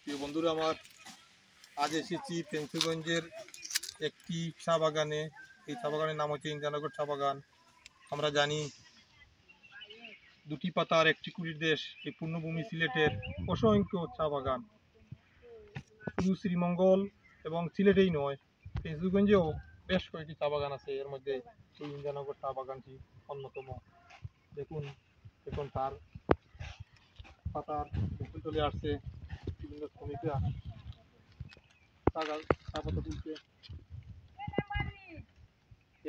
প্রিয় বন্ধুরা আমার, আজ এসেছি ফেঞ্চুগঞ্জের একটি চা বাগানে। এই চা বাগানের নাম হচ্ছে ইন্দ্রানগর চা বাগান। আমরা জানি দুটি পাতার একটি কুড়ির দেশ এই পূর্ণভূমি সিলেটের অসংখ্য চা বাগান। শুধু শ্রীমঙ্গল এবং সিলেটেই নয়, ফেঞ্চুগঞ্জেও বেশ কয়েকটি চা বাগান আছে। এর মধ্যে এই ইন্দ্রানগর চা বাগানটি অন্যতম। দেখুন এখন তার পাতার মুকুল চলে আসছে, বিভিন্ন শ্রমিকরা চা পাতা তুলছে।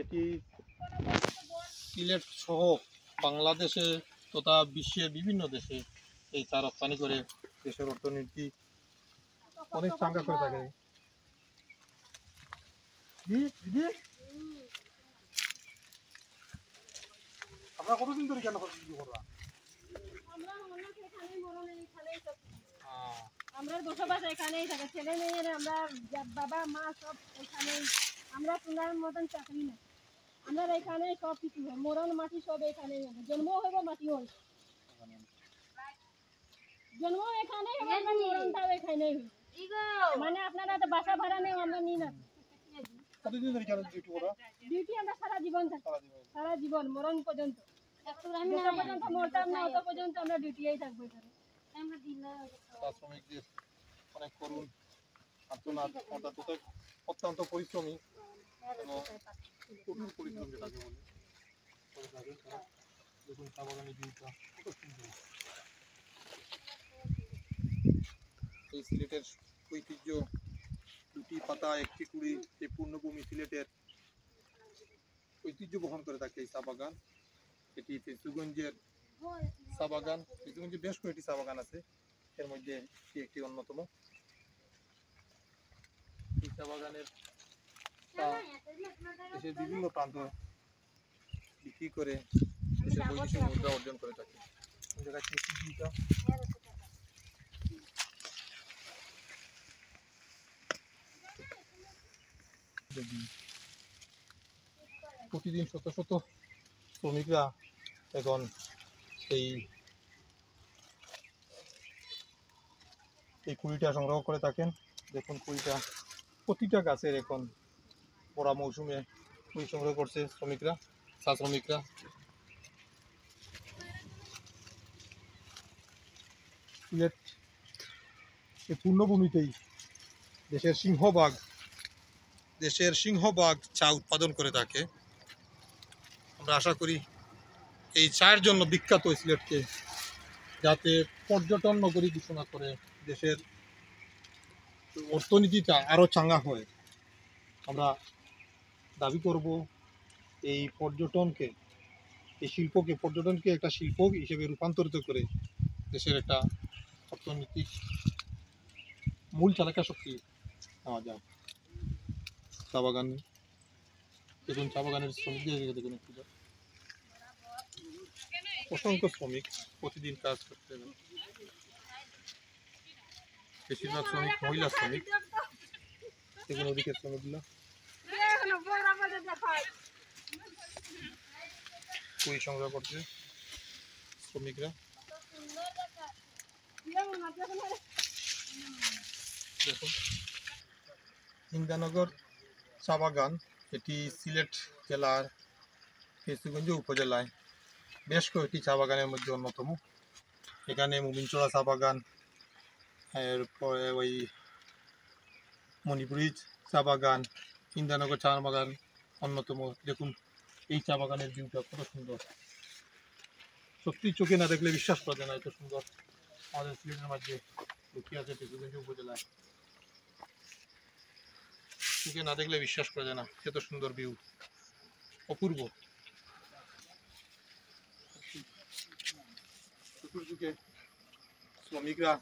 এটি সিলেট সহ বাংলাদেশে তথা বিশ্বের বিভিন্ন দেশে এই চা রপ্তানি করে দেশের অর্থনীতি অনেক চাঙ্গা করে থাকে। আমরা কতদিন ধরে কেন করবা? আমরা বসবাস এখানেই থাকে, ছেলে মেয়েরা আমরা বাবা মা সব এখানেই। আমরা তোমার মতন চাকরি না, আমরা এখানে সব কিছু হয়, মরণ মাটি সব এখানেই হবে, জন্ম হইব মাটি হয়, জন্ম এখানেই হবে, মরণটাও এখানেই হবে। মানে আপনারা তো বাসা ভাড়া নেই, আমরা নিই না। কতদিন ধরে কেন ডিউটি করা? ডিউটি আমরা সারা জীবন থাকি, সারা জীবন মরণ পর্যন্ত, পর্যন্ত মরতাম না অত পর্যন্ত আমরা ডিউটিতেই থাকবো এখানে। শ্রমিকদের অনেক করুণ আর্তনাদ, অত্যন্ত পরিশ্রমী এবং কঠিন পরিশ্রম যেটাকে বলে। দেখুন চা বাগানের ভিউটা কত সুন্দর। এই সিলেটের ঐতিহ্য দুটি পাতা একটি কুড়ি, এই পূর্ণভূমি সিলেটের ঐতিহ্য বহন করে থাকে এই চা বাগান। এটি ফেঞ্চুগঞ্জের চা বাগান। ফেঞ্চুগঞ্জে বেশ কয়েকটি চা বাগান আছে, এর মধ্যে একটি অন্যতম। এই চা বাগানের চা দেশের বিভিন্ন প্রান্ত বিক্রি করে দেশের বৈদেশিক মুদ্রা অর্জন করে থাকে। প্রতিদিন শত শত শ্রমিকরা এখন এই কুড়িটা সংগ্রহ করে থাকেন। দেখুন কুড়িটা প্রতিটা গাছের এখন পড়া মৌসুমে কুড়ি সংগ্রহ করছে শ্রমিকরা, চা শ্রমিকরা। সিলেট এই পূর্ণভূমিতেই দেশের সিংহভাগ চা উৎপাদন করে থাকে। আমরা আশা করি এই চায়ের জন্য বিখ্যাত সিলেটকে যাতে পর্যটন নগরী ঘোষণা করে দেশের অর্থনীতিটা আরও চাঙ্গা হয়। আমরা দাবি করব এই পর্যটনকে একটা শিল্প হিসেবে রূপান্তরিত করে দেশের একটা অর্থনৈতিক মূল চালিকা শক্তি নেওয়া যায়। চা বাগান দেখুন, চা বাগানের শ্রমিকদের দেখুন, একটু অসংখ্য শ্রমিক প্রতিদিন কাজ করতে হবে। বেশিরভাগ শ্রমিক মহিলা শ্রমিক। দেখুন ওদিকে শ্রমিকগুলো কুড়ি সংগ্রহ করছে শ্রমিকরা। দেখুন ইন্দ্রানগর চা বাগান, এটি সিলেট জেলার ফেঞ্চুগঞ্জ উপজেলায় বেশ কয়েকটি চা বাগানের মধ্যে অন্যতম। এখানে মুমিনচড়া চা বাগান, এরপরে ওই মণিপুরিজ চা বাগান, ইন্দ্রানগর চা বাগান অন্যতম। দেখুন এই চা বাগানের ভিউটা কত সুন্দর, সত্যি চোখে না দেখলে বিশ্বাস করা যায় না এত সুন্দর আমাদের সিলেটের মাঝে লুকিয়ে আছে ফেঞ্চুগঞ্জ উপজেলায়। চোখে না দেখলে বিশ্বাস করা যায় না, এত সুন্দর ভিউ, অপূর্ব। চতুর্দিকে শ্রমিকরা